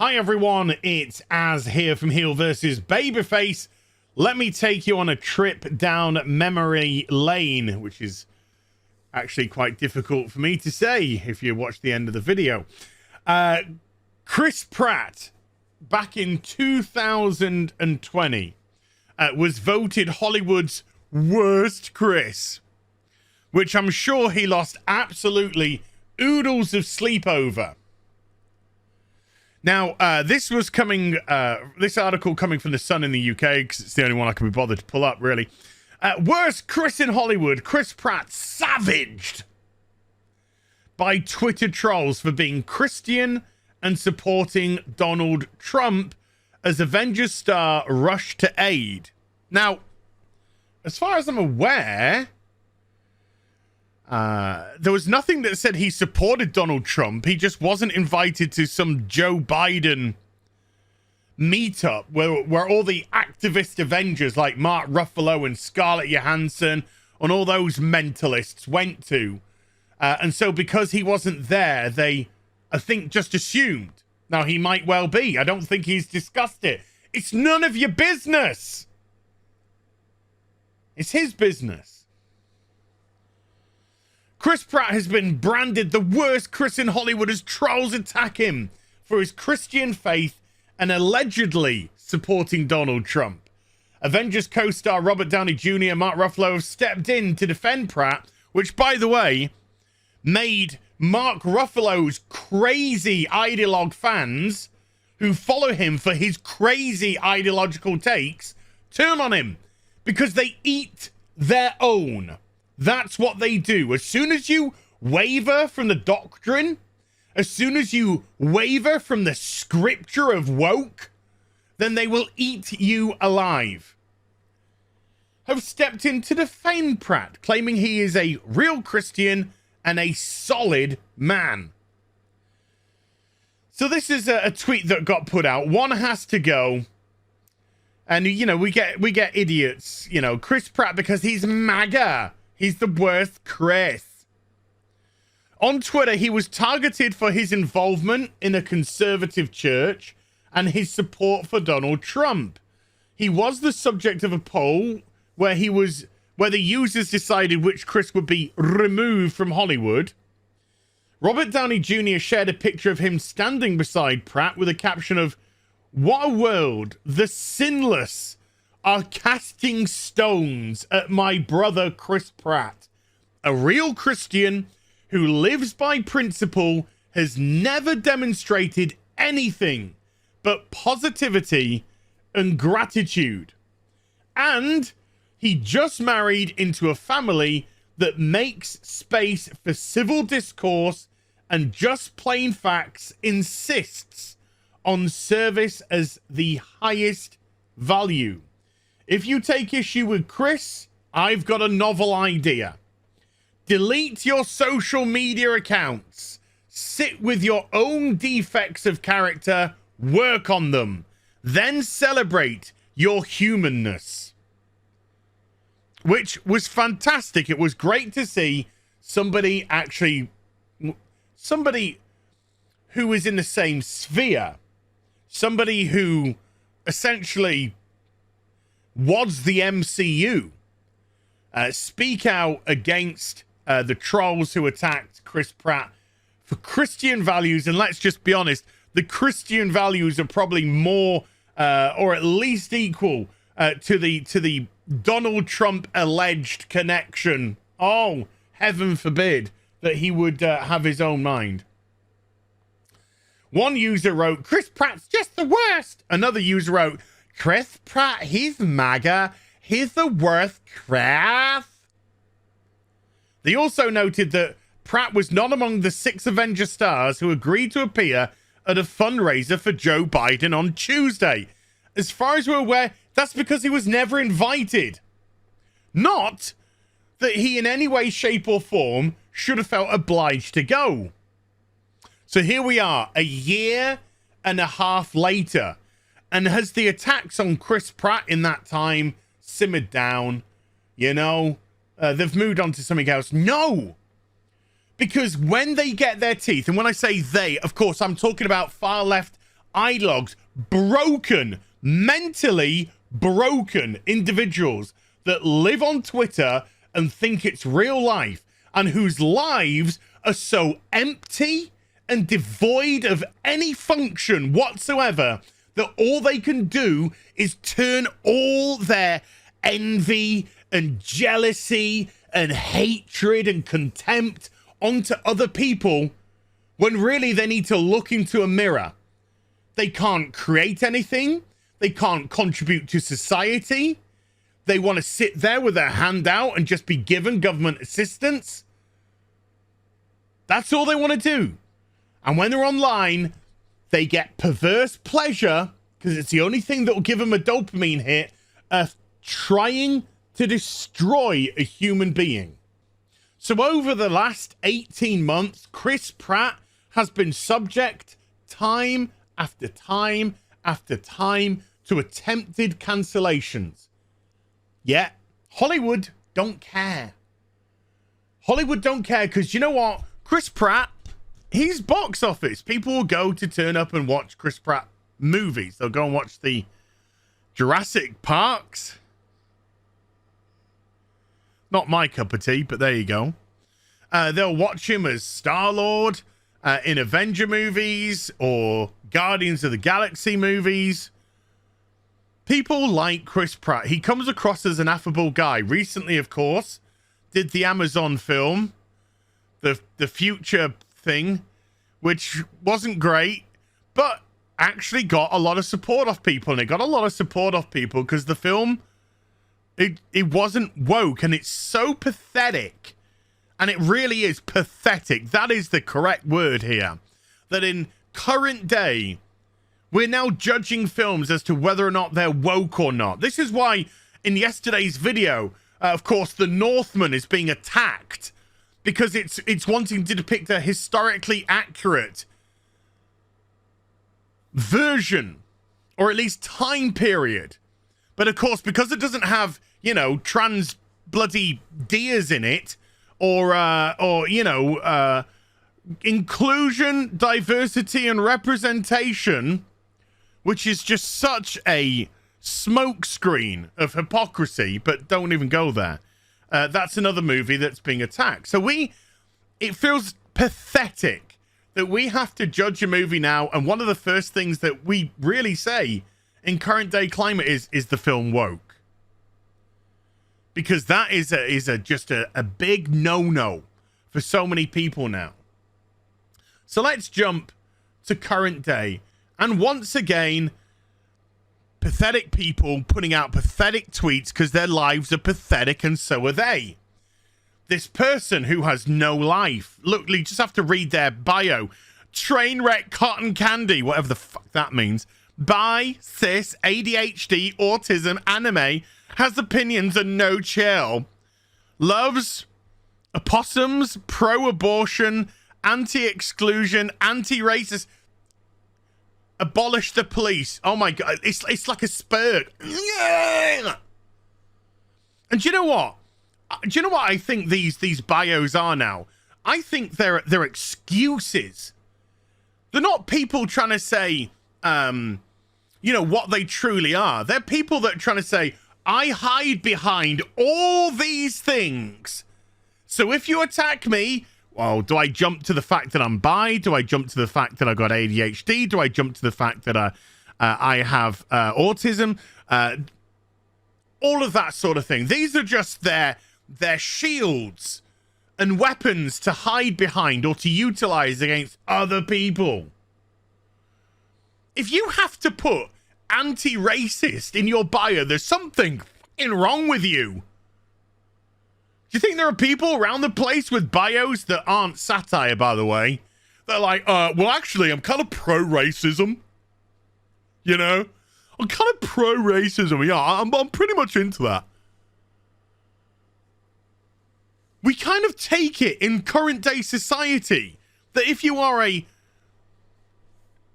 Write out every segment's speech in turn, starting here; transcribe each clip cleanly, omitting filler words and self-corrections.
Hi everyone, it's Az here from HeelvsBabyface. Let me take you on a trip down memory lane, which is actually quite difficult for me to say if you watch the end of the video. Chris Pratt, back in 2020, was voted Hollywood's worst Chris, which I'm sure he lost absolutely oodles of sleep over. Now, this was coming, this article coming from The Sun in the UK, because it's the only one I can be bothered to pull up, really. Worst Chris in Hollywood, Chris Pratt savaged by Twitter trolls for being Christian and supporting Donald Trump as Avengers star rushed to aid. Now, as far as I'm aware, there was nothing that said he supported Donald Trump. He just wasn't invited to some Joe Biden meetup where all the activist Avengers like Mark Ruffalo and Scarlett Johansson and all those mentalists went to. And so because he wasn't there, they, I think, just assumed. Now, he might well be. I don't think he's discussed it. It's none of your business. It's his business. Chris Pratt has been branded the worst Chris in Hollywood as trolls attack him for his Christian faith and allegedly supporting Donald Trump. Avengers co-star Robert Downey Jr. and Mark Ruffalo have stepped in to defend Pratt, which, by the way, made Mark Ruffalo's crazy ideologue fans who follow him for his crazy ideological takes turn on him because they eat their own. That's what they do. As soon as you waver from the doctrine, as soon as you waver from the scripture of woke, then they will eat you alive. Have stepped in to defend Pratt, claiming he is a real Christian and a solid man. So this is a tweet that got put out. One has to go. And, you know, we get idiots, you know, Chris Pratt because he's MAGA. He's the worst Chris. On Twitter, he was targeted for his involvement in a conservative church and his support for Donald Trump. He was the subject of a poll where the users decided which Chris would be removed from Hollywood. Robert Downey Jr. shared a picture of him standing beside Pratt with a caption of, "What a world, the sinless are casting stones at my brother Chris Pratt. A real Christian who lives by principle has never demonstrated anything but positivity and gratitude. And he just married into a family that makes space for civil discourse and just plain facts, insists on service as the highest value. If you take issue with Chris, I've got a novel idea. Delete your social media accounts. Sit with your own defects of character. Work on them. Then celebrate your humanness." Which was fantastic. It was great to see somebody who is in the same sphere. Somebody who essentially was the MCU speak out against the trolls who attacked Chris Pratt for Christian values. And let's just be honest, the Christian values are probably more or at least equal to the Donald Trump alleged connection. Oh, heaven forbid that he would have his own mind. One user wrote, "Chris Pratt's just the worst." Another user wrote, "Chris Pratt, he's MAGA. He's the worst Chris." They also noted that Pratt was not among the 6 Avenger stars who agreed to appear at a fundraiser for Joe Biden on Tuesday. As far as we're aware, that's because he was never invited. Not that he in any way, shape or form should have felt obliged to go. So here we are, a year and a half later. And has the attacks on Chris Pratt in that time simmered down? You know, they've moved on to something else? No! Because when they get their teeth, and when I say they, of course, I'm talking about far left ideologues, broken, mentally broken individuals that live on Twitter and think it's real life, and whose lives are so empty and devoid of any function whatsoever that all they can do is turn all their envy and jealousy and hatred and contempt onto other people, when really they need to look into a mirror. They can't create anything. They can't contribute to society. They want to sit there with their hand out and just be given government assistance. That's all they want to do. And when they're online, they get perverse pleasure, because it's the only thing that will give them a dopamine hit, of trying to destroy a human being. So over the last 18 months, Chris Pratt has been subject time after time after time to attempted cancellations. Yet Hollywood don't care. Hollywood don't care, because you know what? Chris Pratt, he's box office. People will go to turn up and watch Chris Pratt movies. They'll go and watch the Jurassic Parks. Not my cup of tea, but there you go. They'll watch him as Star-Lord in Avenger movies or Guardians of the Galaxy movies. People like Chris Pratt. He comes across as an affable guy. Recently, of course, did the Amazon film, the future thing, which wasn't great, but actually got a lot of support off people. And it got a lot of support off people because the film, it wasn't woke, and it's so pathetic. And it really is pathetic. That is the correct word here. That in current day, we're now judging films as to whether or not they're woke or not. This is why in yesterday's video, of course, The Northman is being attacked because it's wanting to depict a historically accurate version, or at least time period. But of course, because it doesn't have, you know, trans bloody deers in it, or you know, inclusion, diversity, and representation, which is just such a smokescreen of hypocrisy, but don't even go there. That's another movie that's being attacked. So it feels pathetic that we have to judge a movie now, and one of the first things that we really say in current day climate is the film woke? Because that is just a big no-no for so many people now. So let's jump to current day. And once again, pathetic people putting out pathetic tweets because their lives are pathetic, and so are they. This person who has no life. Look, you just have to read their bio. Trainwreck cotton candy, whatever the fuck that means. Bi, cis, ADHD, autism, anime, has opinions and no chill. Loves opossums, pro-abortion, anti-exclusion, anti-racist. Abolish the police. Oh my god, it's like a spurt. Yeah! And do you know what? Do you know what I think these bios are now? I think they're excuses. They're not people trying to say, you know, what they truly are. They're people that are trying to say, I hide behind all these things. So if you attack me, well, do I jump to the fact that I'm bi? Do I jump to the fact that I got ADHD? Do I jump to the fact that I have autism? All of that sort of thing. These are just their shields and weapons to hide behind or to utilize against other people. If you have to put anti-racist in your bio, there's something fucking wrong with you. Do you think there are people around the place with bios that aren't satire, by the way? They're like, well, actually, I'm kind of pro-racism. You know? I'm kind of pro-racism. Yeah, I'm pretty much into that. We kind of take it in current day society that if you are a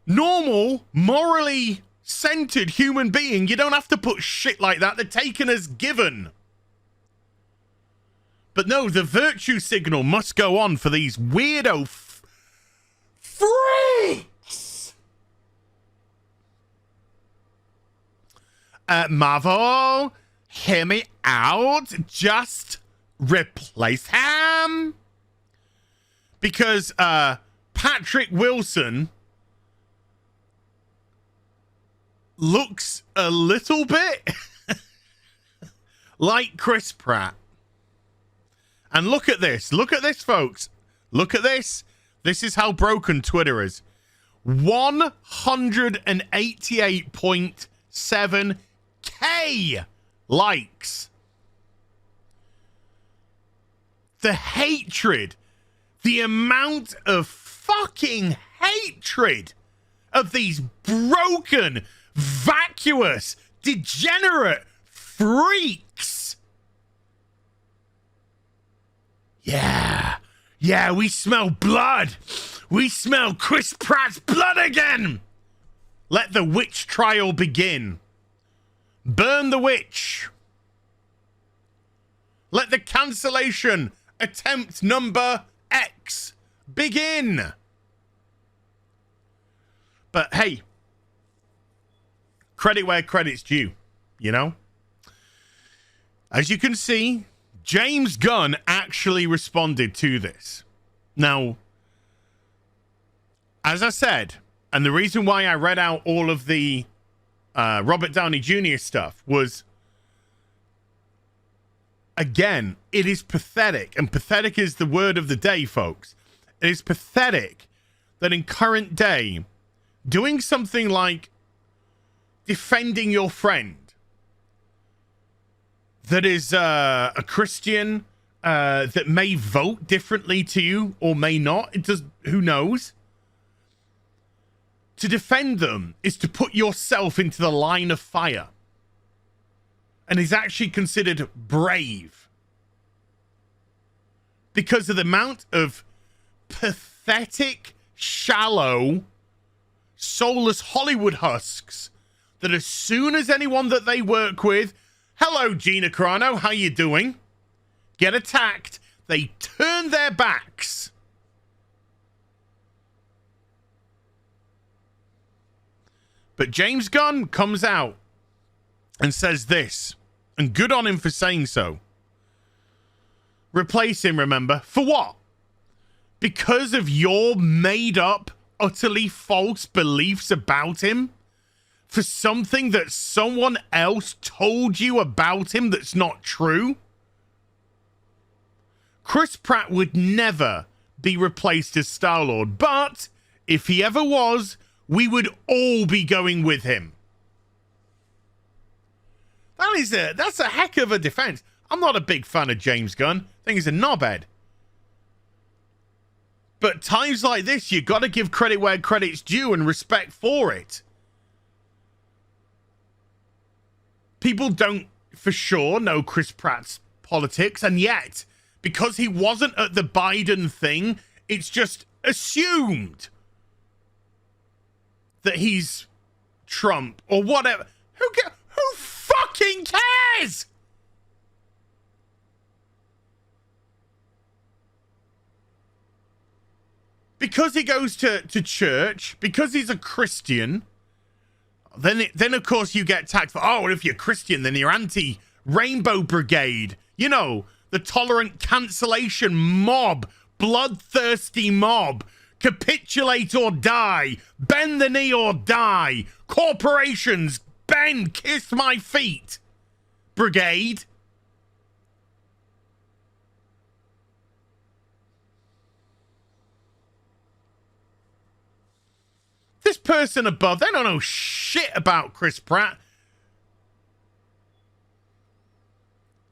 normal, morally centered human being, you don't have to put shit like that. They're taken as given. But no, the virtue signal must go on for these weirdo freaks. Marvel, hear me out. Just replace him. Because Patrick Wilson looks a little bit like Chris Pratt. And look at this. Look at this, folks. Look at this. This is how broken Twitter is. 188.7K likes. The hatred, the amount of fucking hatred of these broken, vacuous, degenerate freaks. Yeah, we smell blood. We smell Chris Pratt's blood again. Let the witch trial begin. Burn the witch. Let the cancellation attempt number X begin. But hey, credit where credit's due, you know? As you can see, James Gunn actually responded to this. Now, as I said, and the reason why I read out all of the Robert Downey Jr. stuff was, again, it is pathetic, and pathetic is the word of the day, folks. It is pathetic that in current day, doing something like defending your friend that is a Christian that may vote differently to you or may not, it does, who knows? To defend them is to put yourself into the line of fire, and is actually considered brave because of the amount of pathetic, shallow, soulless Hollywood husks that as soon as anyone that they work with, hello Gina Carano, how you doing, get attacked, they turn their backs. But James Gunn comes out and says this, and good on him for saying so. Replace him, remember, for what? Because of your made up, utterly false beliefs about him? For something that someone else told you about him that's not true? Chris Pratt would never be replaced as Star-Lord, but if he ever was, we would all be going with him. That's a heck of a defense. I'm not a big fan of James Gunn. I think he's a knobhead. But times like this, you got to give credit where credit's due and respect for it. People don't for sure know Chris Pratt's politics, and yet, because he wasn't at the Biden thing, it's just assumed that he's Trump or whatever. Who fucking cares? Because he goes to church, because he's a Christian, then of course you get attacked for, oh, well, if you're Christian, then you're anti-Rainbow Brigade. You know, the tolerant cancellation mob, bloodthirsty mob. Capitulate or die. Bend the knee or die. Corporations, bend, kiss my feet. Brigade. This person above, they don't know shit about Chris Pratt.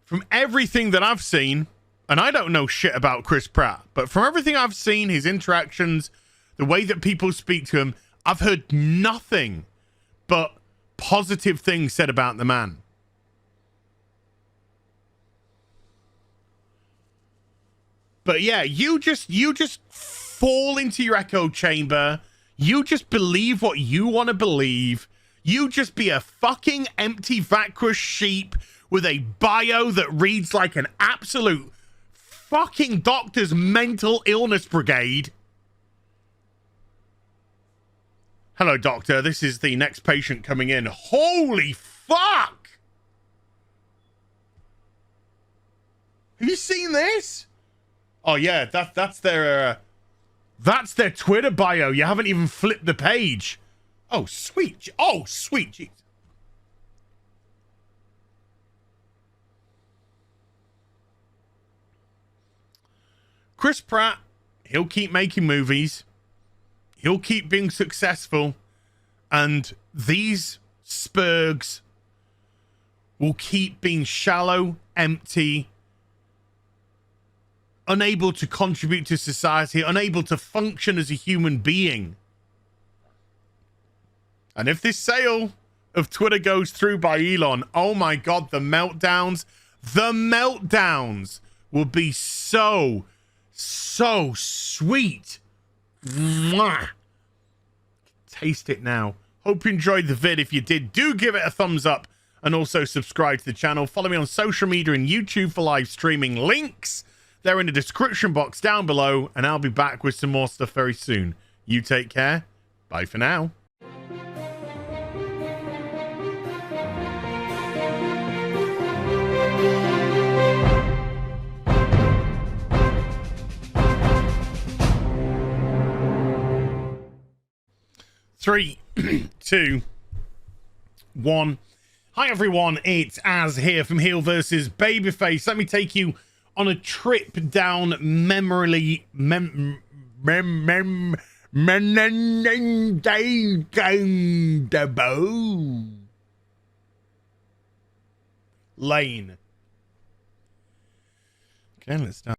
From everything that I've seen, and I don't know shit about Chris Pratt, but from everything I've seen, his interactions, the way that people speak to him, I've heard nothing but positive things said about the man. But yeah, you just fall into your echo chamber. You just believe what you want to believe. You just be a fucking empty, vacuous sheep with a bio that reads like an absolute fucking doctor's mental illness brigade. Hello, doctor. This is the next patient coming in. Holy fuck? Have you seen this? Oh yeah, that's their Twitter bio. You haven't even flipped the page. Oh sweet. Oh sweet. Jeez. Chris Pratt, he'll keep making movies. He'll keep being successful. And these spurgs will keep being shallow, empty, unable to contribute to society, unable to function as a human being. And if this sale of Twitter goes through by Elon, oh my God, the meltdowns will be so sweet. Mwah. Taste it now. Hope you enjoyed the vid. If you did, do give it a thumbs up and also subscribe to the channel. Follow me on social media and YouTube for live streaming. Links, they're in the description box down below, and I'll be back with some more stuff very soon. You take care. Bye for now. Three, two, one. Hi everyone, it's Az here from HeelvsBabyface. Let me take you on a trip down memory lane. Okay, let's start.